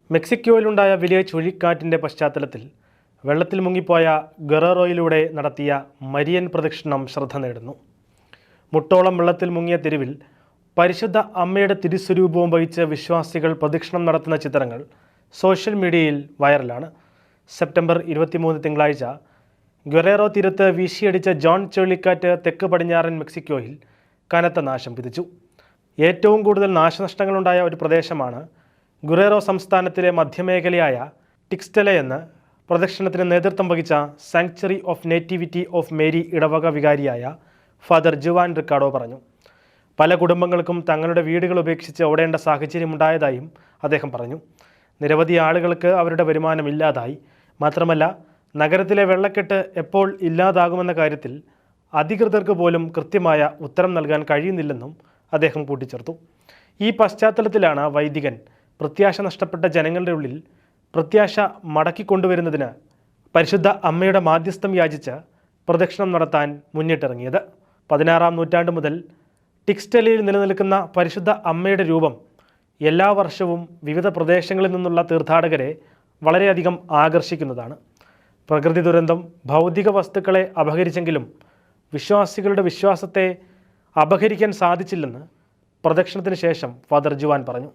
മെക്സിക്കോയിലുണ്ടായ വലിയ ചുഴലിക്കാറ്റിൻ്റെ പശ്ചാത്തലത്തിൽ വെള്ളത്തിൽ മുങ്ങിപ്പോയ ഗെറേറോയിലൂടെ നടത്തിയ മരിയൻ പ്രദക്ഷിണം ശ്രദ്ധ നേടുന്നു. മുട്ടോളം വെള്ളത്തിൽ മുങ്ങിയ തെരുവിൽ പരിശുദ്ധ അമ്മയുടെ തിരുസ്വരൂപവും വഹിച്ച് വിശ്വാസികൾ പ്രദക്ഷിണം നടത്തുന്ന ചിത്രങ്ങൾ സോഷ്യൽ മീഡിയയിൽ വൈറലാണ്. സെപ്റ്റംബർ 23 തിങ്കളാഴ്ച ഗെറേറോ തീരത്ത് വീശിയടിച്ച ജോൺ ചുഴലിക്കാറ്റ് തെക്ക് പടിഞ്ഞാറൻ മെക്സിക്കോയിൽ കനത്ത നാശം വിതച്ചു. ഏറ്റവും കൂടുതൽ നാശനഷ്ടങ്ങളുണ്ടായ ഒരു പ്രദേശമാണ് ഗുറേറോ സംസ്ഥാനത്തിലെ മധ്യമേഖലയായ ടിക്സ്റ്റലെയെന്ന് പ്രദക്ഷിണത്തിന് നേതൃത്വം വഹിച്ച sanctuary of nativity of Mary ഇടവക വികാരിയായ ഫാദർ ജുവാൻ റിക്കാർഡോ പറഞ്ഞു. പല കുടുംബങ്ങൾക്കും തങ്ങളുടെ വീടുകൾ ഉപേക്ഷിച്ച് ഓടേണ്ട സാഹചര്യമുണ്ടായതായും അദ്ദേഹം പറഞ്ഞു. നിരവധി ആളുകൾക്ക് അവരുടെ വരുമാനം ഇല്ലാതായി. മാത്രമല്ല, നഗരത്തിലെ വെള്ളക്കെട്ട് എപ്പോൾ ഇല്ലാതാകുമെന്ന കാര്യത്തിൽ അധികൃതർക്ക് പോലും കൃത്യമായ ഉത്തരം നൽകാൻ കഴിയുന്നില്ലെന്നും അദ്ദേഹം കൂട്ടിച്ചേർത്തു. ഈ പശ്ചാത്തലത്തിലാണ് വൈദികൻ പ്രത്യാശ നഷ്ടപ്പെട്ട ജനങ്ങളുടെ ഉള്ളിൽ പ്രത്യാശ മടക്കിക്കൊണ്ടുവരുന്നതിന് പരിശുദ്ധ അമ്മയുടെ മാധ്യസ്ഥം യാചിച്ച് പ്രദക്ഷിണം നടത്താൻ മുന്നിട്ടിറങ്ങിയത്. 16-ാം നൂറ്റാണ്ട് മുതൽ ടിക്സ്റ്റലിൽ നിലനിൽക്കുന്ന പരിശുദ്ധ അമ്മയുടെ രൂപം എല്ലാ വർഷവും വിവിധ പ്രദേശങ്ങളിൽ നിന്നുള്ള തീർത്ഥാടകരെ വളരെയധികം ആകർഷിക്കുന്നതാണ്. പ്രകൃതി ദുരന്തം ഭൗതിക വസ്തുക്കളെ അപഹരിച്ചെങ്കിലും വിശ്വാസികളുടെ വിശ്വാസത്തെ അപഹരിക്കാൻ സാധിച്ചില്ലെന്ന് പ്രദക്ഷിണത്തിന് ശേഷം ഫാദർ ജുവാൻ പറഞ്ഞു.